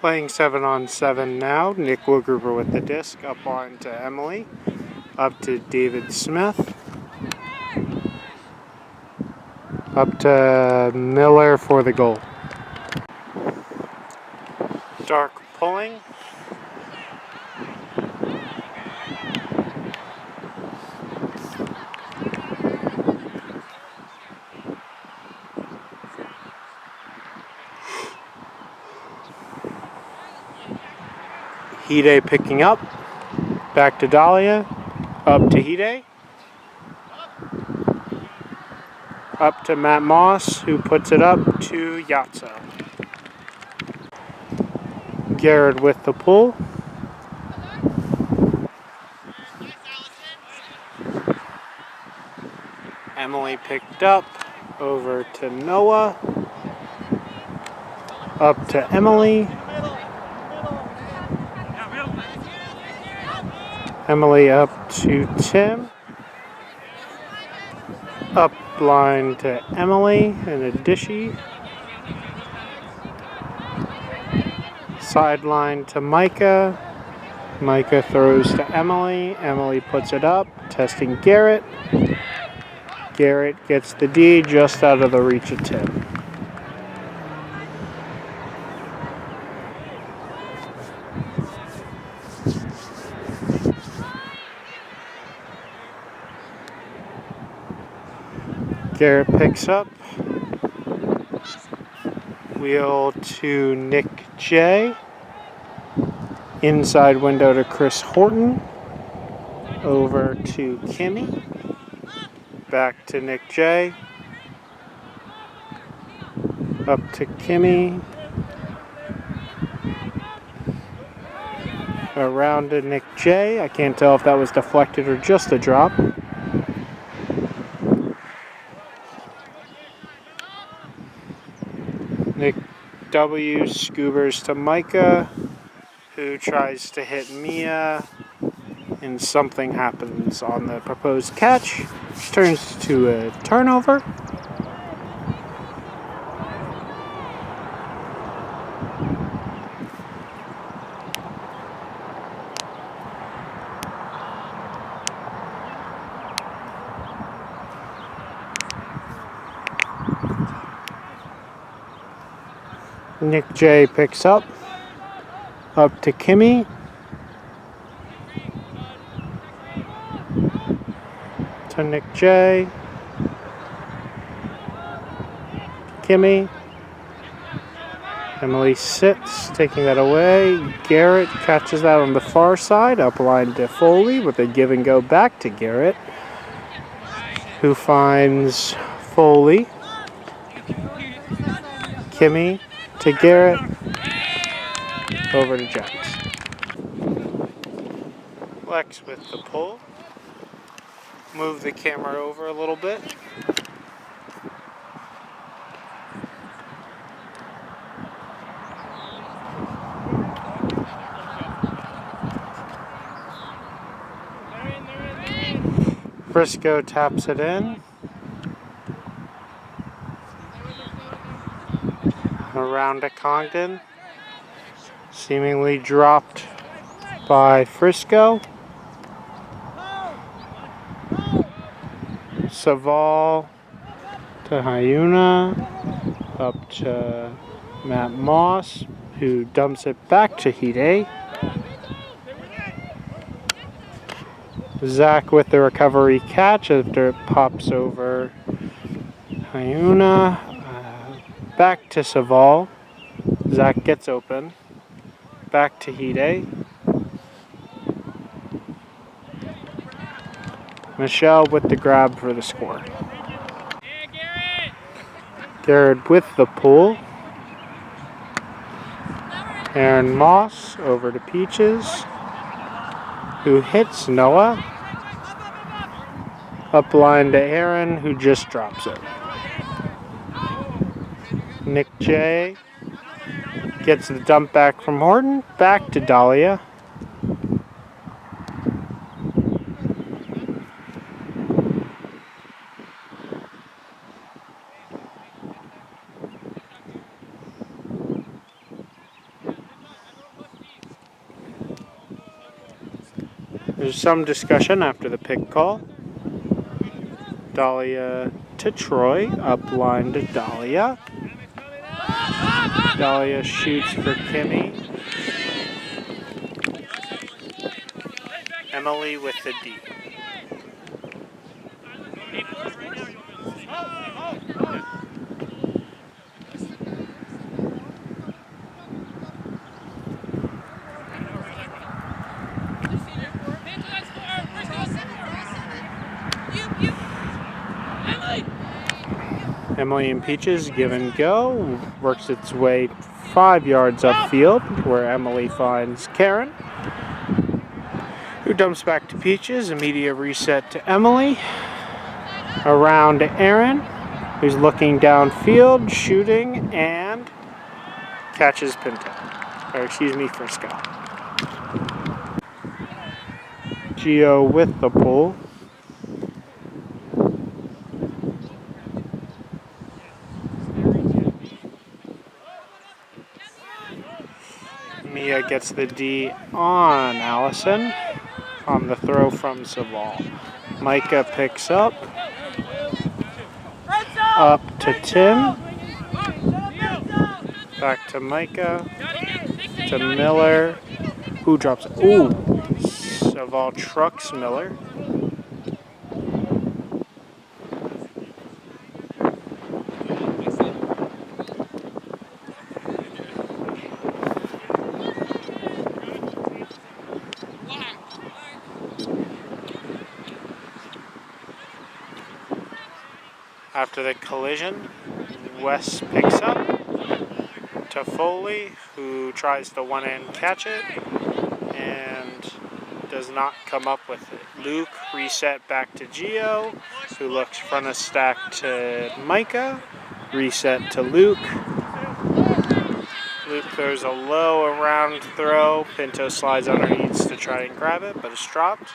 Playing 7-on-7 now. Nick Woodgruber with the disc. Up line to Emily. Up to David Smith. Up to Miller for the goal. Dark pulling. Hide picking up. Back to Dahlia. Up to Hide. Up to Matt Moss, who puts it up to Yatso. Garrett with the pull. Emily picked up. Over to Noah. Up to Emily. Emily up to Tim. Up line to Emily and a dishy. Sideline to Micah. Micah throws to Emily. Emily puts it up. Testing Garrett. Garrett gets the D just out of the reach of Tim. Garrett picks up. Wheel to Nick J. Inside window to Chris Horton. Over to Kimmy. Back to Nick J. Up to Kimmy. Around to Nick J. I can't tell if that was deflected or just a drop. Nick W. scoobers to Micah, who tries to hit Mia, and something happens on the proposed catch, which turns to a turnover. Nick J picks up to Kimmy. To Nick J. Kimmy. Emily sits, taking that away. Garrett catches that on the far side, up line to Foley with a give and go back to Garrett, who finds Foley. Kimmy to Garrett, over to Jax. Lex with the pull. Move the camera over a little bit. Briscoe taps it in. Around to Congdon. Seemingly dropped by Frisco. Saval to Hyuna. Up to Matt Moss, who dumps it back to Hide. Zach with the recovery catch after it pops over Hyuna. Back to Saval. Zach gets open. Back to Hide. Michelle with the grab for the score. Garrett with the pull. Aaron Moss over to Peaches, who hits Noah. Up line to Aaron, who just drops it. Nick J gets the dump back from Horton. Back to Dahlia. There's some discussion after the pick call. Dahlia to Troy, up line to Dahlia. Dahlia shoots for Kimmy. Emily with the D. Emily and Peaches give and go. Works its way 5 yards upfield where Emily finds Karen, who dumps back to Peaches. Immediate reset to Emily. Around to Aaron, who's looking downfield, shooting, and catches Pinto. Or excuse me, Frisco. Gio with the pull. Mia gets the D on Allison on the throw from Saval. Micah picks up to Tim, back to Micah, to Miller, who drops it. Ooh, Saval trucks Miller. After the collision, Wes picks up to Foley, who tries to one-hand catch it and does not come up with it. Luke reset back to Gio, who looks front of stack to Micah. Reset to Luke. Luke throws a low around throw. Pinto slides underneath to try and grab it, but it's dropped.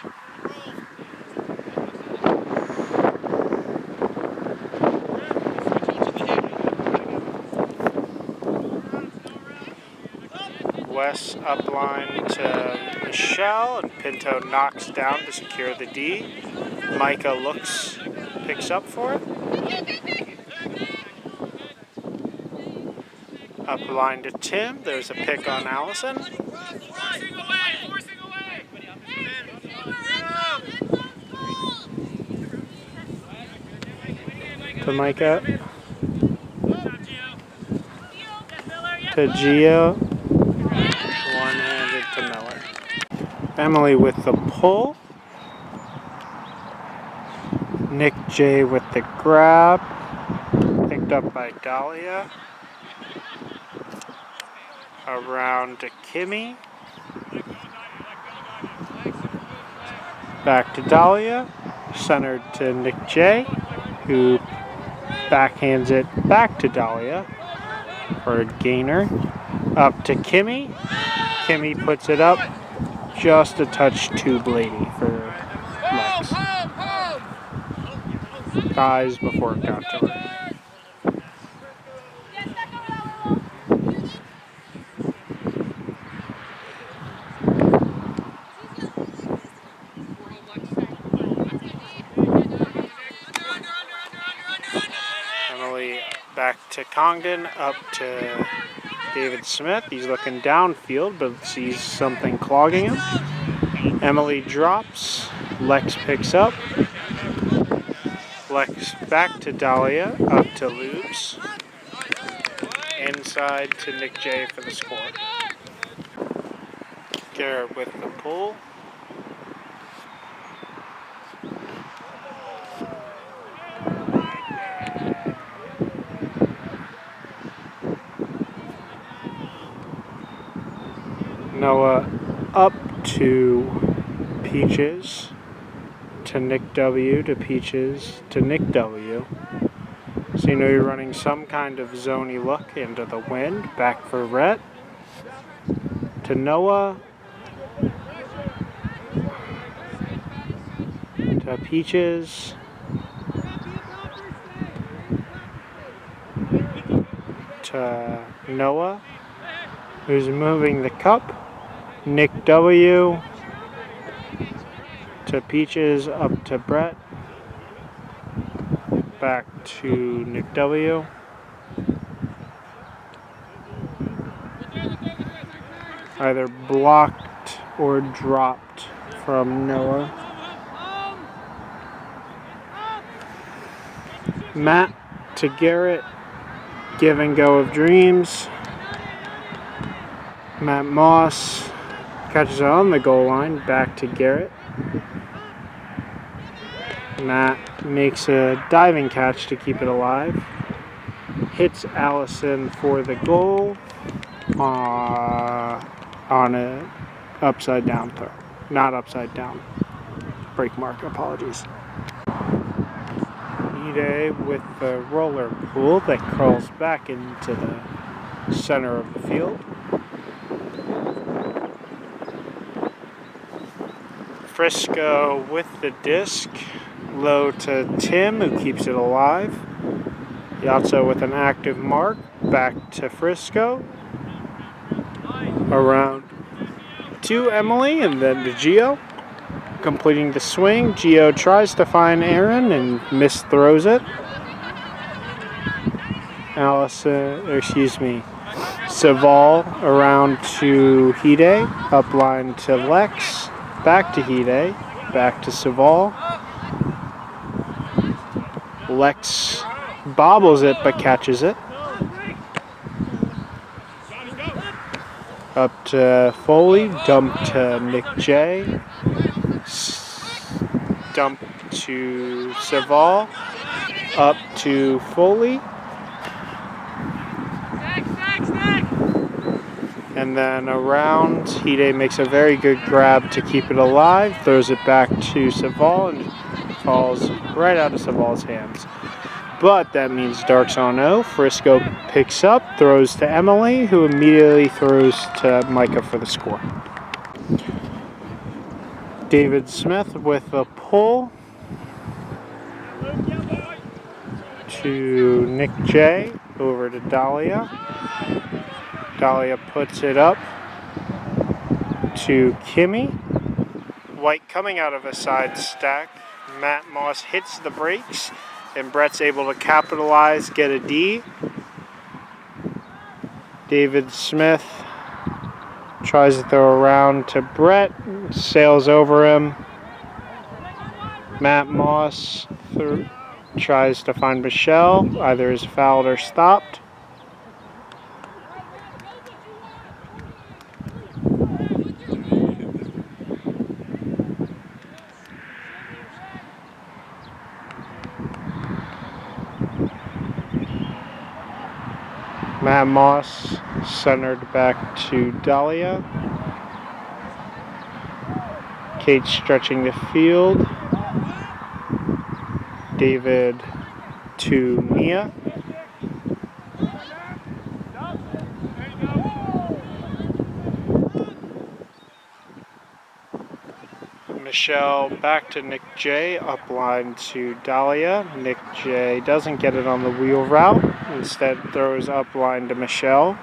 Wes upline to Michelle, and Pinto knocks down to secure the D. Micah picks up for it. Upline to Tim. There's a pick on Allison. To Micah. To Gio. One-handed to Miller. Emily with the pull. Nick J with the grab. Picked up by Dahlia. Around to Kimmy. Back to Dahlia. Centered to Nick J, who backhands it back to Dahlia for a gainer. Up to Kimmy. Kimmy puts it up just a touch too bladey for Lex. Dies before it got to her. Emily back to Congdon, up to David Smith. He's looking downfield, but sees something clogging him. Emily drops. Lex picks up. Lex back to Dahlia, up to Lubes. Inside to Nick J for the score. Garrett with the pull. Noah up to Peaches, to Nick W, to Peaches, to Nick W. So you know you're running some kind of zony look into the wind. Back for Rhett. To Noah. To Peaches. To Noah, who's moving the cup. Nick W. to Peaches, up to Brett, back to Nick W. Either blocked or dropped from Noah. Matt to Garrett, give and go of dreams. Matt Moss catches it on the goal line, back to Garrett. Matt makes a diving catch to keep it alive. Hits Allison for the goal on a upside down throw. Not upside down. Break mark, apologies. Ide with the roller pool that crawls back into the center of the field. Frisco with the disc, low to Tim, who keeps it alive. Yatso with an active mark, back to Frisco. Around to Emily, and then to Gio. Completing the swing, Gio tries to find Aaron and misthrows it. Saval around to Hide, upline to Lex, back to Hide, back to Saval. Lex bobbles it but catches it. Up to Foley, dump to Nick J, dump to Saval, up to Foley, and then around, Hide makes a very good grab to keep it alive, throws it back to Saval, and falls right out of Saval's hands. But that means Dark's on O. Frisco picks up, throws to Emily, who immediately throws to Micah for the score. David Smith with a pull to Nick J, over to Dahlia. Dahlia puts it up to Kimmy. White coming out of a side stack. Matt Moss hits the brakes, and Brett's able to capitalize, get a D. David Smith tries to throw around to Brett, sails over him. Matt Moss tries to find Michelle, either is fouled or stopped. Matt Moss centered back to Dahlia. Kate stretching the field. David to Mia. Michelle back to Nick J, upline to Dahlia. Nick J doesn't get it on the wheel route, instead throws upline to Michelle.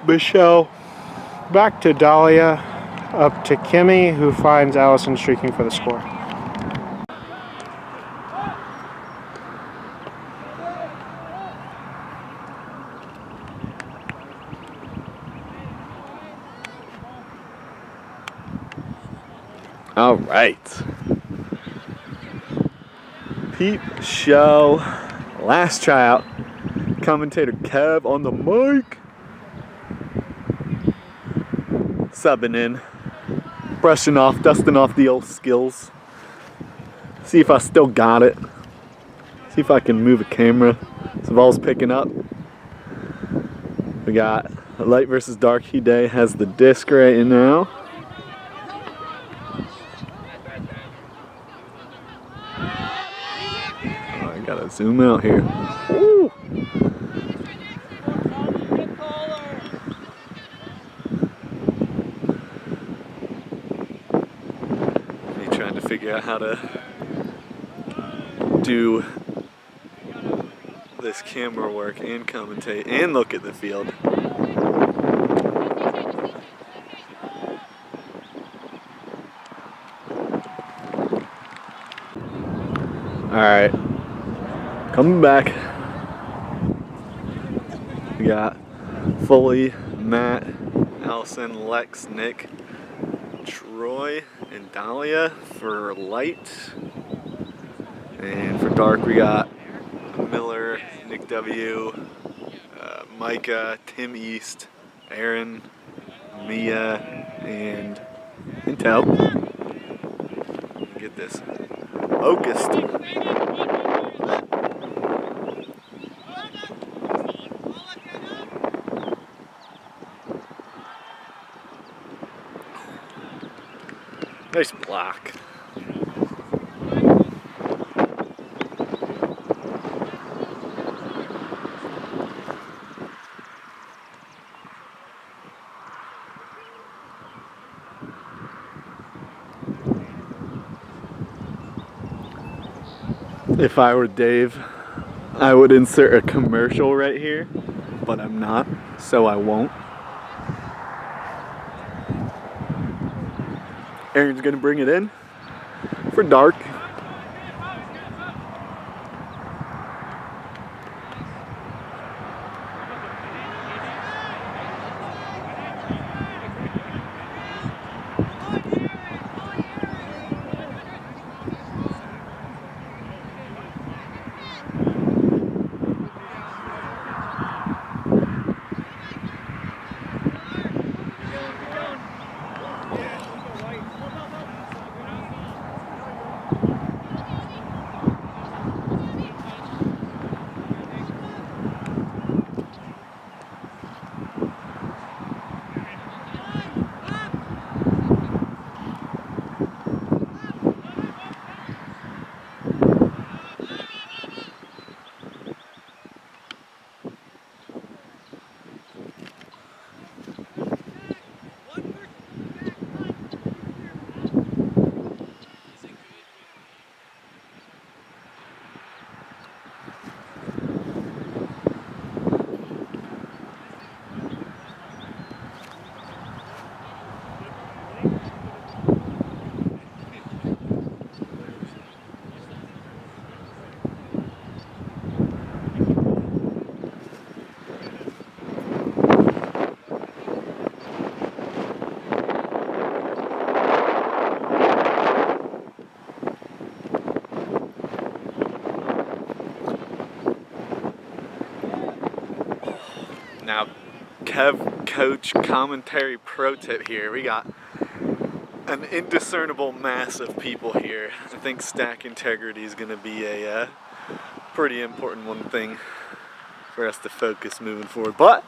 Michelle back to Dahlia, up to Kimmy, who finds Allison streaking for the score. All right. Peep show. Last tryout. Commentator Kev on the mic. Subbing in. Brushing off, dusting off the old skills. See if I still got it. See if I can move a camera. Saval's picking up. We got Light versus Dark. Hide has the disc right now. Oh, I gotta zoom out here. Ooh. figure out how to do this camera work and commentate and look at the field. Alright, coming back. We got Foley, Matt, Allison, Lex, Nick, Troy, and Dahlia for light. And for dark we got Miller, Nick W, Micah, Tim East, Aaron, Mia, and Intel. Get this. Locust. Nice block. If I were Dave, I would insert a commercial right here, but I'm not, so I won't. Aaron's gonna bring it in for dark. Now, Kev Coach commentary pro tip here. We got an indiscernible mass of people here. I think stack integrity is going to be a pretty important one thing for us to focus moving forward. But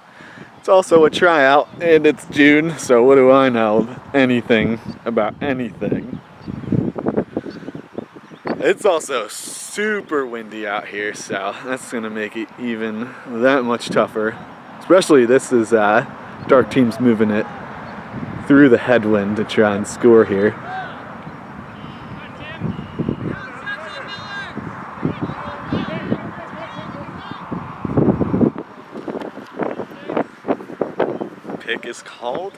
it's also a tryout and it's June, so what do I know anything about anything? It's also super windy out here, so that's going to make it even that much tougher. Especially this is dark teams moving it through the headwind to try and score here. Pick is called.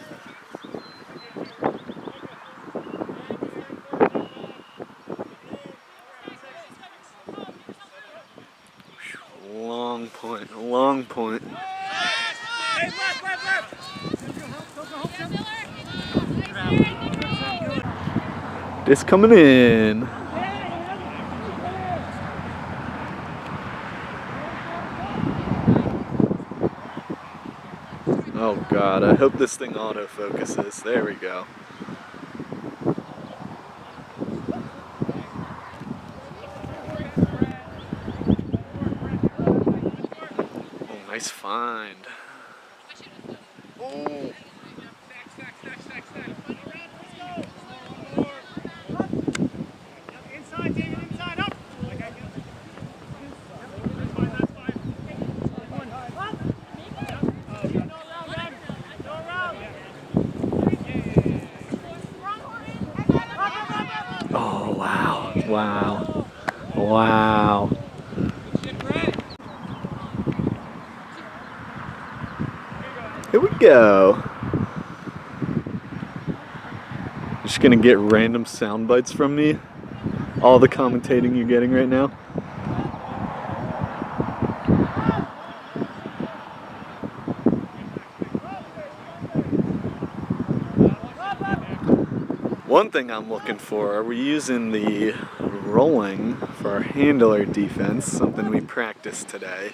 Long point, long point. This coming in. Oh God, I hope this thing autofocuses. There we go. Oh, nice find. Oh. Wow. Wow. Here we go. Just gonna get random sound bites from me. All the commentating you're getting right now. One thing I'm looking for, are we using the rolling for our handler defense, something we practiced today.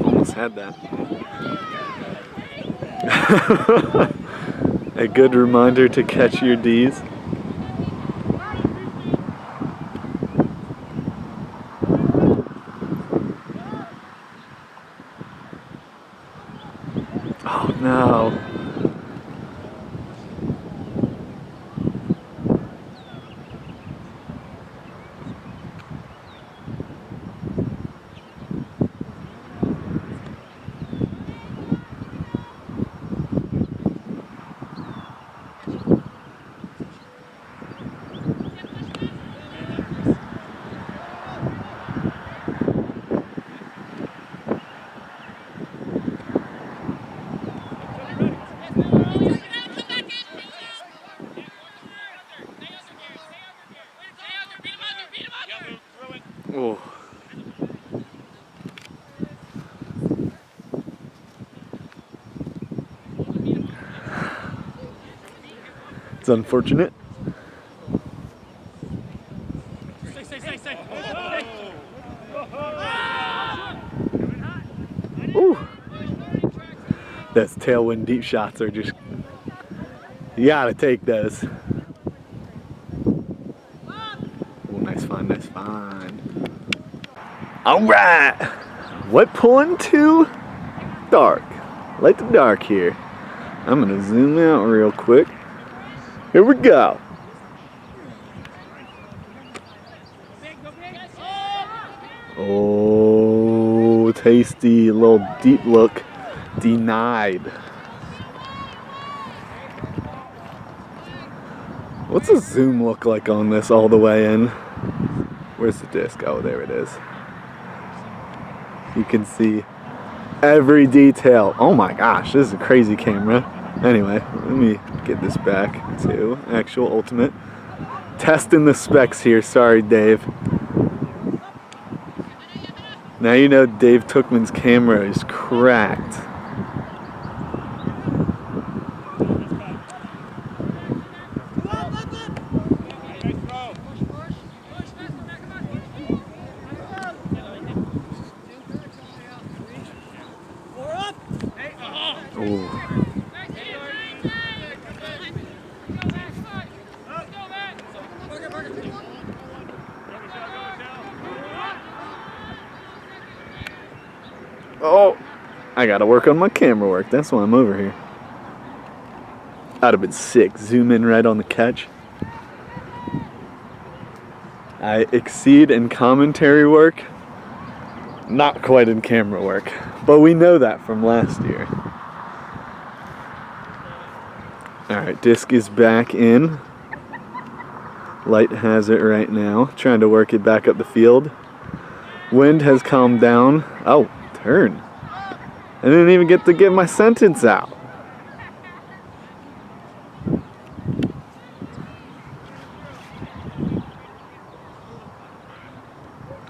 Almost had that. A good reminder to catch your D's. Oh no. Oh. It's unfortunate. Ooh. Those tailwind deep shots are just, you gotta take those. Oh, nice find, nice find. Alright! Wet pulling to dark. Light to dark here. I'm gonna zoom out real quick. Here we go. Oh, tasty little deep look. Denied. What's the zoom look like on this all the way in? Where's the disc? Oh, there it is. You can see every detail. Oh my gosh, this is a crazy camera. Anyway, let me get this back to actual Ultimate. Testing the specs here. Sorry, Dave. Now you know Dave Tookman's camera is cracked. Ooh. Oh, I gotta work on my camera work. That's why I'm over here. I'd have been sick. Zoom in right on the catch. I exceed in commentary work, not quite in camera work, but we know that from last year. Alright, disc is back in. Light has it right now. Trying to work it back up the field. Wind has calmed down. Oh, turn. I didn't even get to get my sentence out.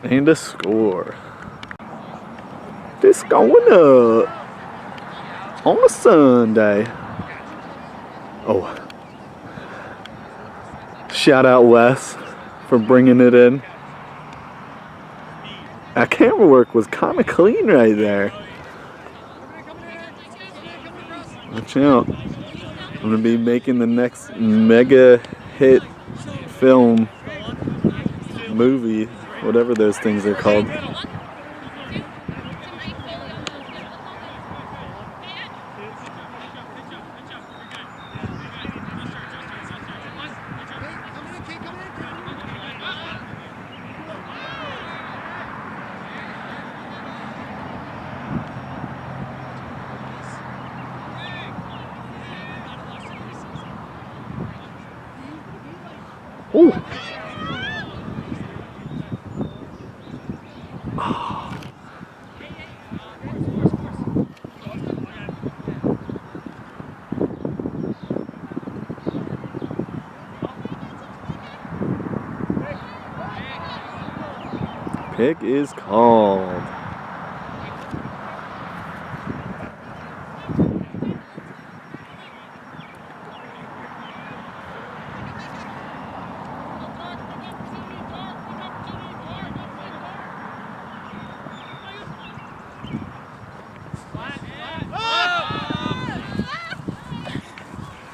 And a score. This going up on a Sunday. Oh. Shout out Wes for bringing it in. That camera work was kind of clean right there. Watch out. I'm going to be making the next mega hit film movie, whatever those things are called. Ooh. Pick is called.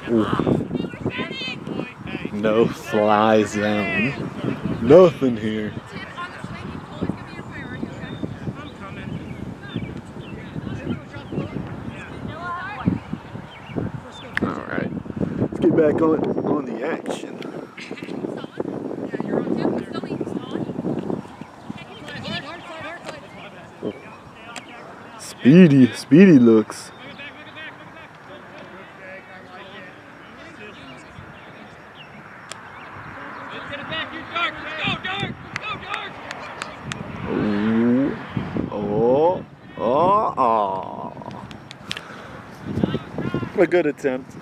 Ooh. No fly zone. Nothing here. Alright. Let's get back on the action. Oh. Speedy looks. Oh. A good attempt.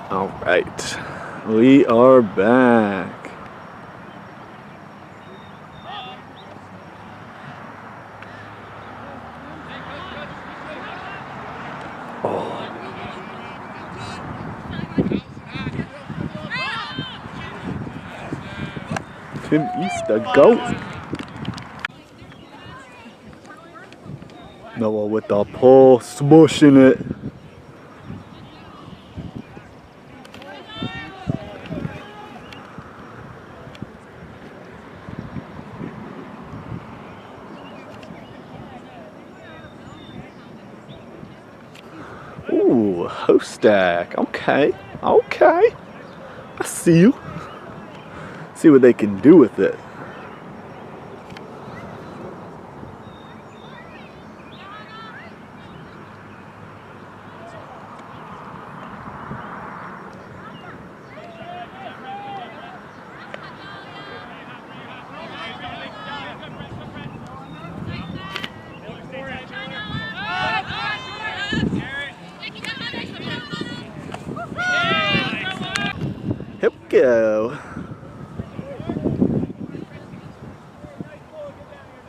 All right, we are back. Oh. Tim East, the GOAT. Noah with the pull, smushing it. Ooh, host stack. Okay. I see you. See what they can do with it. Here we go.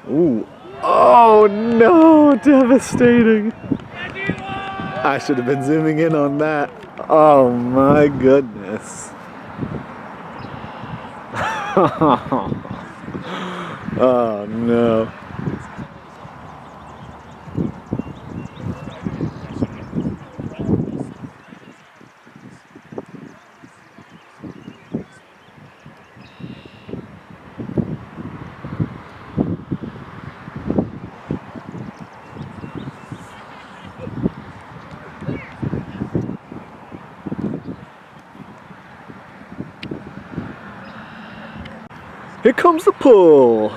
Ooh. Oh no, devastating. I should have been zooming in on that. Oh my goodness. Oh no. Here comes the pull.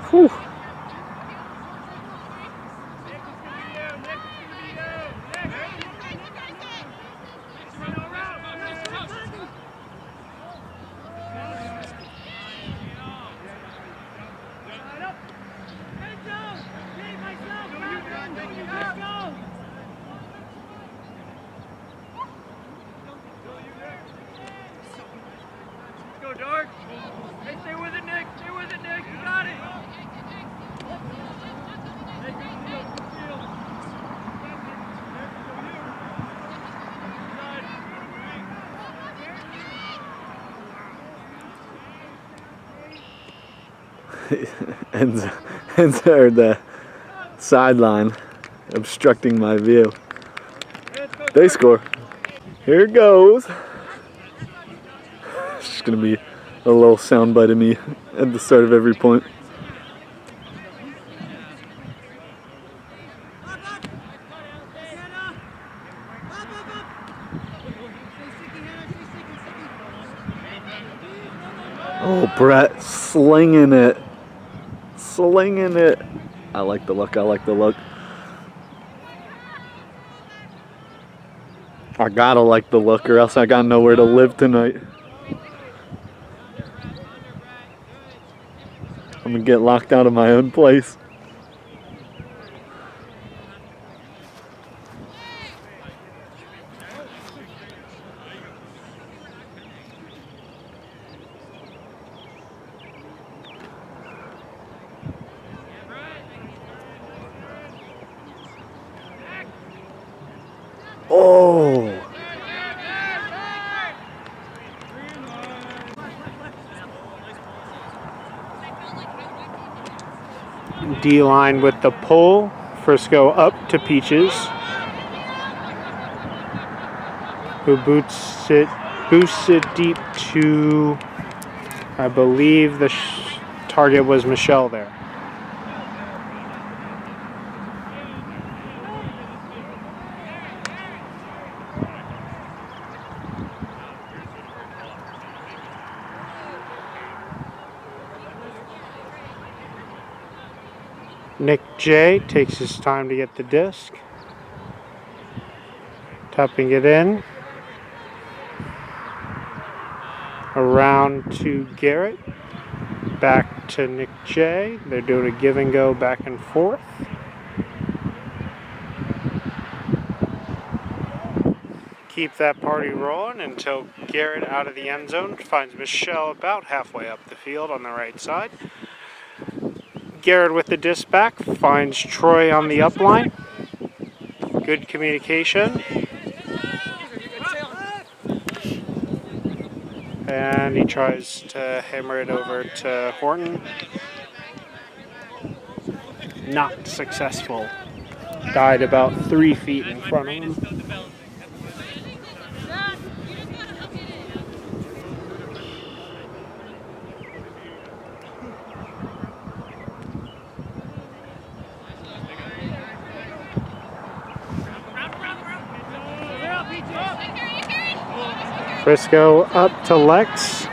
Whew. Go, Dark. Hey, stay with it, Nick. Stay with it, Nick. You got it. Hey, good steal. Good steal. Ends are the sideline obstructing my view. They score. Here it goes. It's just gonna be a little soundbite of me at the start of every point. Oh, Brett slinging it. Slinging it. I like the look. I like the look. I gotta like the look or else I got nowhere to live tonight. I'm gonna get locked out of my own place. Oh! D-line with the pull. Frisco up to Peaches, who boosts it deep to, I believe the target was Michelle there. Nick J takes his time to get the disc, tapping it in, around to Garrett, back to Nick J. They're doing a give and go back and forth. Keep that party rolling until Garrett out of the end zone finds Michelle about halfway up the field on the right side. Garrett with the disc back finds Troy on the up line. Good communication. And he tries to hammer it over to Horton. Not successful. Died about 3 feet in front of him. Frisco up to Lex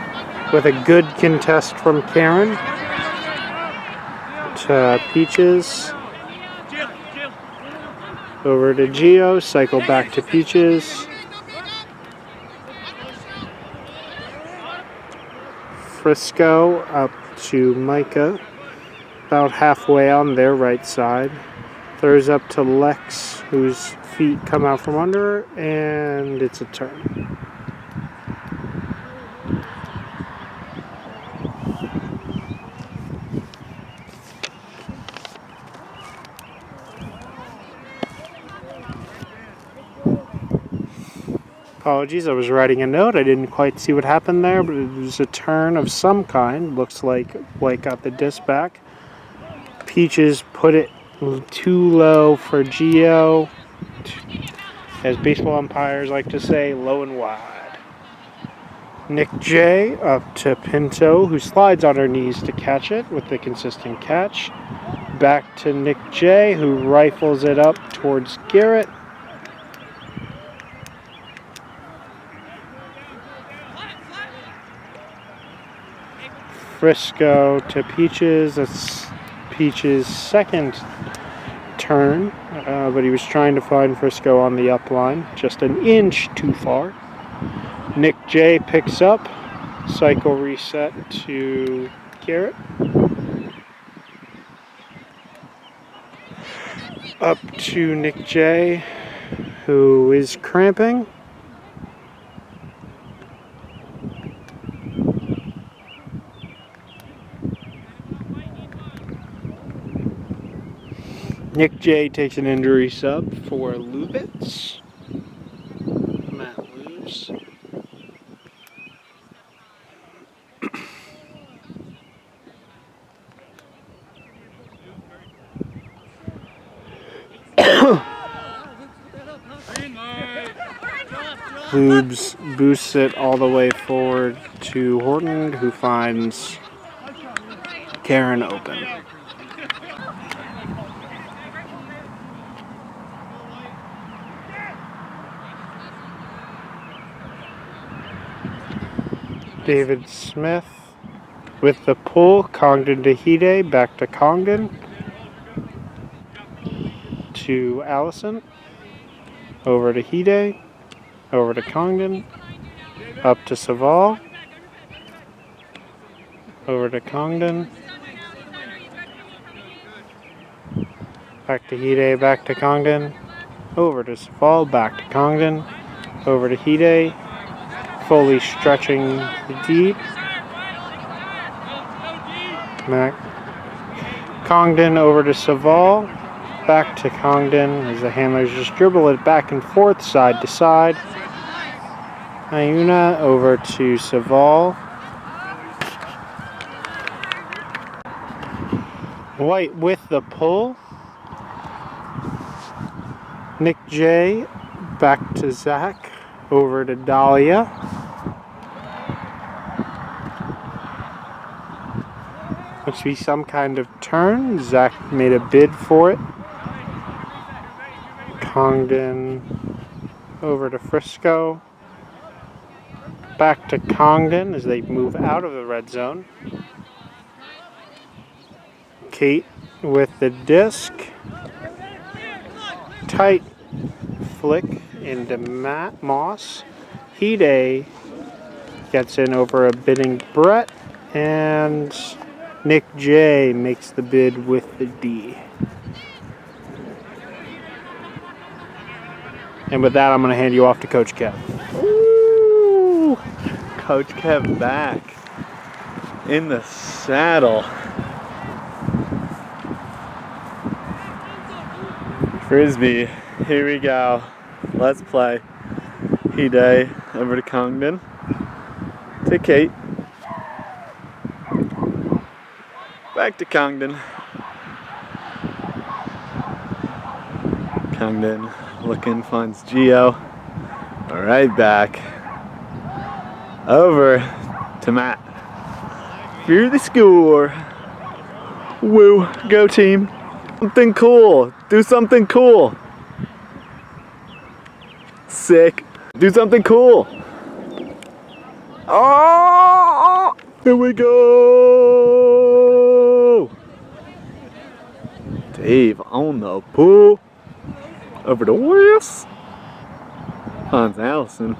with a good contest from Karen to Peaches. Over to Gio, cycle back to Peaches. Frisco up to Micah, about halfway on their right side. Throws up to Lex, whose feet come out from under, and it's a turn. Apologies, I was writing a note. I didn't quite see what happened there, but it was a turn of some kind. Looks like White got the disc back. Peaches put it too low for Gio. As baseball umpires like to say, low and wide. Nick J up to Pinto, who slides on her knees to catch it with the consistent catch. Back to Nick J, who rifles it up towards Garrett. Frisco to Peaches. That's Peach's second turn, but he was trying to find Frisco on the up line, just an inch too far. Nick J picks up, cycle reset to Garrett. Up to Nick J, who is cramping. Nick J takes an injury sub for Lubitz. Matt Luz. Lubes boosts it all the way forward to Horton, who finds Karen open. David Smith with the pull, Congdon to Hide, back to Congdon, to Allison, over to Hide, over to Congdon, up to Saval, over to Congdon, back to Hide, back to Congdon, over to Saval, back to Congdon, over to Hide, fully stretching the deep. Congdon over to Saval, back to Congdon as the handlers just dribble it back and forth, side to side. Iuna over to Saval. White with the pull. Nick J back to Zach, over to Dahlia. Must be some kind of turn. Zach made a bid for it. Congdon over to Frisco. Back to Congdon as they move out of the red zone. Kate with the disc. Tight flick into Matt Moss. Hide gets in over a bidding Brett, and Nick J makes the bid with the D. And with that, I'm going to hand you off to Coach Kev. Ooh, Coach Kev back in the saddle. Frisbee, here we go. Let's play. Hide over to Congdon. To Kate. Back to Congdon. Congdon looking, finds Gio. Right back. Over to Matt. Here's the score. Woo, go team. Something cool. Do something cool. Sick. Do something cool. Oh, here we go. Dave on the pool. Over to Wes. Finds Allison.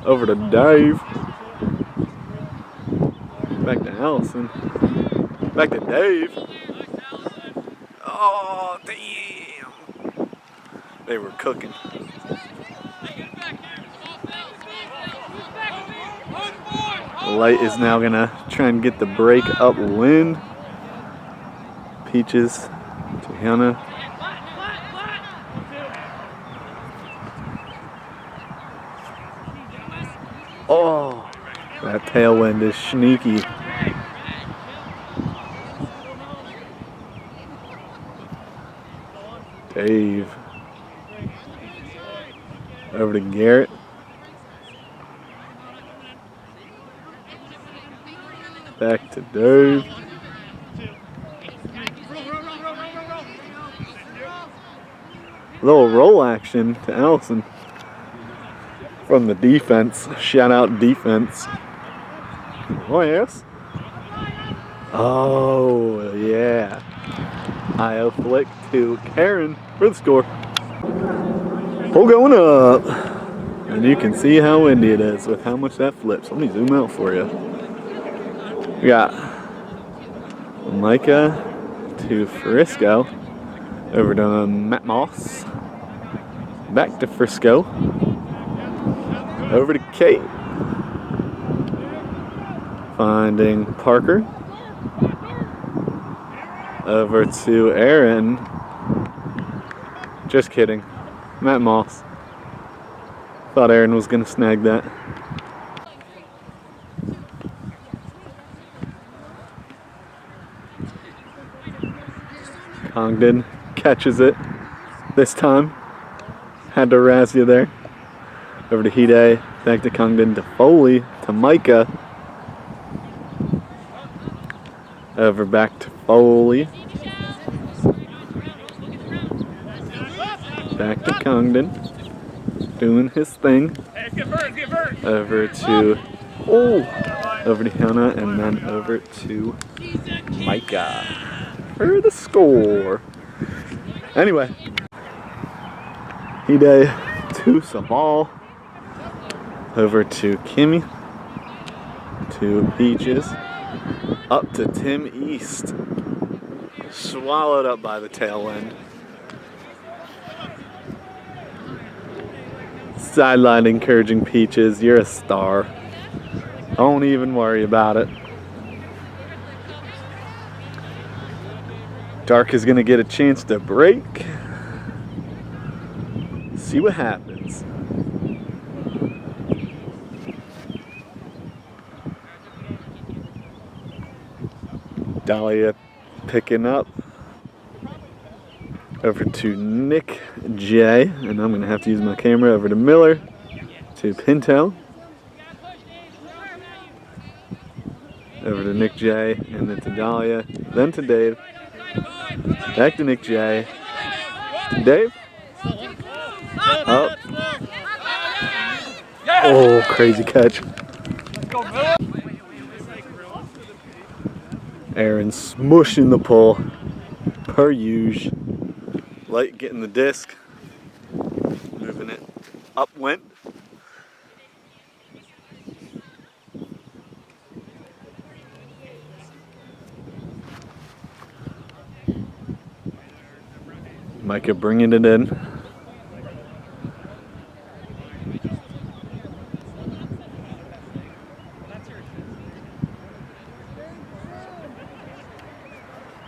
Over to Dave. Back to Allison. Back to Dave. Oh, damn. They were cooking. Light is now going to try and get the break upwind. Peaches to Hannah. Oh, that tailwind is sneaky. Dave. Over to Garrett. Back to Dave. Little roll action to Allison. from the defense. Shout out defense. Oh yes. Oh yeah. IO flick to Karen for the score. Pull going up. And you can see how windy it is with how much that flips. Let me zoom out for you. We got Micah to Frisco. Over to Matt Moss. Back to Frisco. Over to Kate. Finding Parker. Over to Aaron. Just kidding. Matt Moss. Thought Aaron was going to snag that. Congdon catches it this time. Had to razz you there. Over to Hide. Back to Congdon to Foley to Micah. Over back to Foley. Back to Congdon. Doing his thing. Over to over to Hannah and then over to Micah for the score. Anyway, Hide to Sabal. Over to Kimmy. To Peaches. Up to Tim East. Swallowed up by the tailwind. Sideline encouraging Peaches. You're a star. Don't even worry about it. Dark is going to get a chance to break. See what happens. Dahlia picking up. Over to Nick J. And I'm going to have to use my camera. Over to Miller. To Pinto. Over to Nick J. And then to Dahlia. Then to Dave. Back to Nick J. To Dave. Up. Oh, crazy catch. Aaron smushing the pull. Per usual. Light getting the disc. Moving it upwind. Micah bringing it in.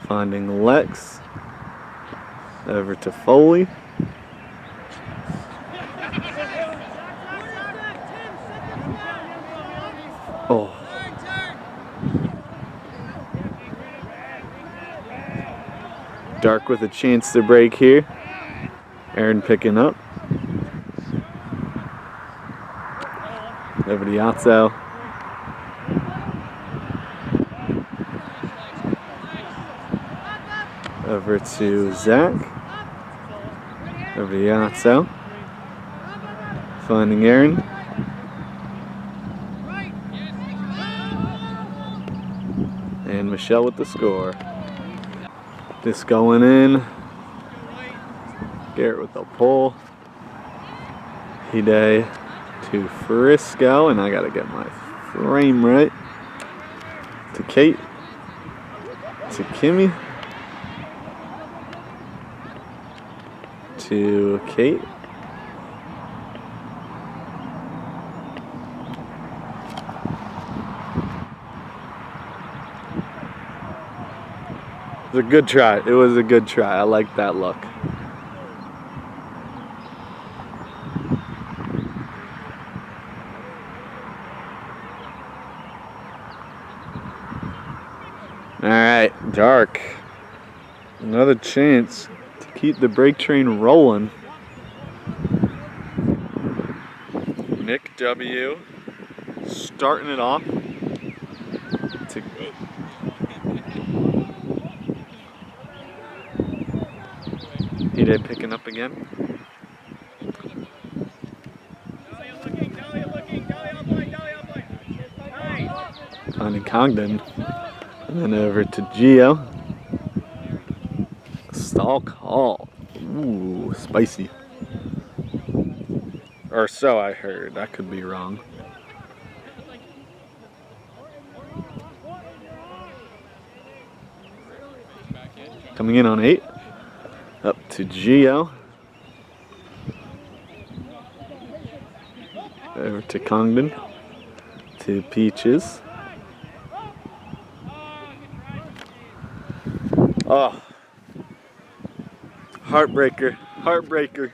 Finding Lex. Over to Foley. Oh. Dark with a chance to break here. Aaron picking up. Over to Yatso. Over to Zach. Over to Yatso. Finding Aaron. And Michelle with the score. This going in. Garrett with the pull. Hide to Frisco. And I gotta get my frame right. To Kate. To Kimmy. To Kate. It was a good try. It was a good try. I like that look. All right, Dark. Another chance to keep the brake train rolling. Nick W. starting it off. Hide picking up again. finding Congdon. And then over to Geo. Stall call. Ooh, spicy. Or so I heard. That could be wrong. Coming in on 8. Up to Geo. Over to Congdon. To Peaches. Oh. Heartbreaker. Heartbreaker.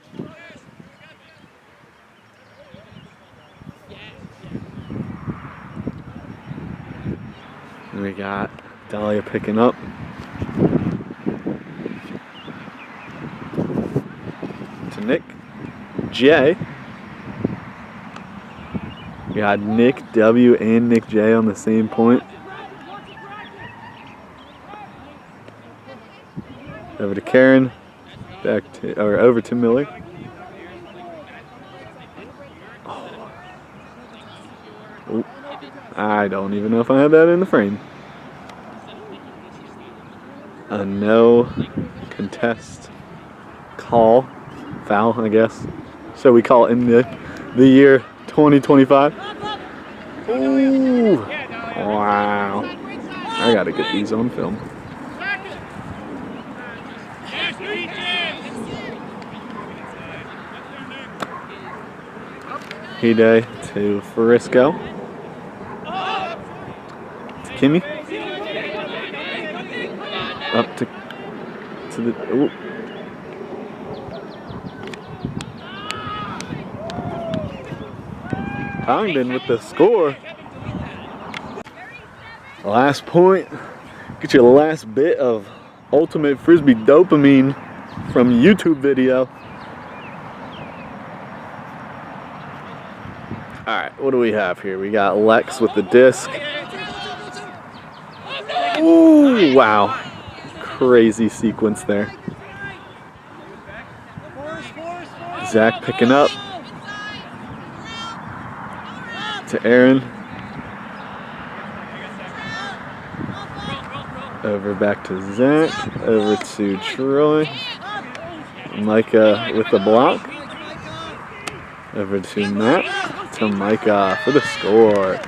And we got Dahlia picking up. To Nick. J. We got Nick W and Nick J on the same point. Over to Karen. Back to, or over to Miller. Oh. Ooh. I don't even know if I had that in the frame. A no contest call. Foul, I guess. So we call it in the year 2025. Ooh. Wow. I gotta get these on film. Day to Frisco. To Kimmy. Up to the. Ooh. Congdon with the score. Last point. Get you the last bit of Ultimate Frisbee dopamine from YouTube video. Alright, what do we have here? We got Lex with the disc. Ooh, wow. Crazy sequence there. Zach picking up. To Aaron. Over back to Zach. Over to Troy. Micah with the block. Over to Matt. To Micah for the score.